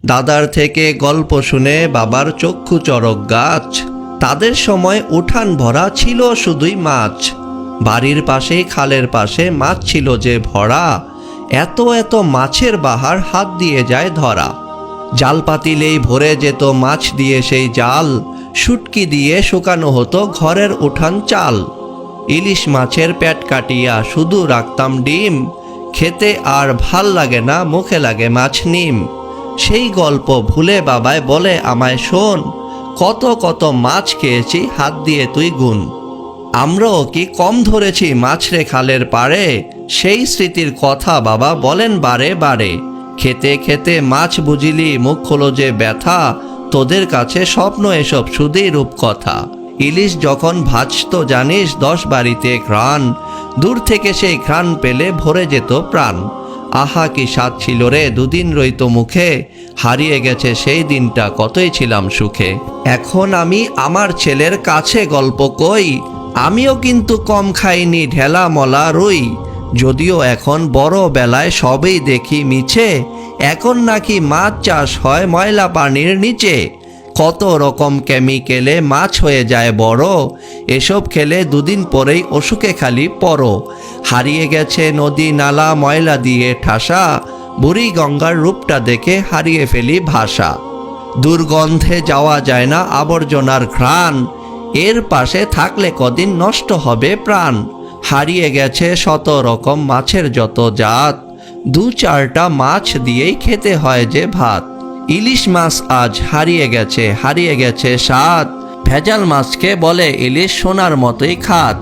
দাদার থেকে গল্প শুনে বাবার চক্ষু চড়ক গাছ। তাদের সময় উঠান ভরা ছিল শুধুই মাছ। বাড়ির পাশেই খালের পাশে মাছ ছিল যে ভরা, এত এত মাছের বাহার হাত দিয়ে যায় ধরা। জাল পাতিলেই ভরে যেত মাছ দিয়ে সেই জাল, শুটকি দিয়ে শুকানো হতো ঘরের উঠান চাল। ইলিশ মাছের পেট কাটিয়া শুধু রাখতাম ডিম, খেতে আর ভাল লাগে না, মুখে লাগে মাছ নিম। সেই গল্প ভুলে বাবায় বলে আমায় শোন, কত কত মাছ খেয়েছি হাত দিয়ে তুই গুন। আমরাও কি কম ধরেছি মাছ রে খালের পাড়ে, সেই স্মৃতির কথা বাবা বলেন বারে বারে। খেতে খেতে মাছ বুঝিলি মুখ হলো যে ব্যথা, তোদের কাছে স্বপ্ন এসব শুধুই রূপকথা। ইলিশ যখন ভাজতো জানিস 10 বাড়িতে ঘ্রাণ, দূর থেকে সেই ঘ্রাণ পেলে ভরে যেত প্রাণ। আহা কি স্বাদ ছিল রে, দুদিন রইত মুখে, হারিয়ে গেছে সেই দিনটা কতই ছিলাম সুখে। এখন আমি আমার ছেলের কাছে গল্প কই, আমিও কিন্তু কম খাইনি ঢেলা মলা রুই। যদিও এখন বড় বেলায় সবেই দেখি মিছে, এখন নাকি মাছ চাষ হয় ময়লা পানির নিচে। কত রকম কেমিক্যালে মাছ হয়ে যায় বড়, এসব খেলে দুদিন পরেই অসুখে খালি পড়ো। হারিয়ে গেছে নদী নালা ময়লা দিয়ে ঠাসা, বুড়ি গঙ্গার রূপটা দেখে হারিয়ে ফেলি ভাষা। দুর্গন্ধে যাওয়া যায় না আবর্জনার ঘ্রাণ, এর পাশে থাকলে কদিন নষ্ট হবে প্রাণ। হারিয়ে গেছে শত রকম মাছের যত জাত, 2-4টা মাছ দিয়েই খেতে হয় যে ভাত। ইলিশ মাছ আজ হারিয়ে গেছে স্বাদ, ভেজাল মাছকে বলে ইলিশ সোনার মতোই খাত।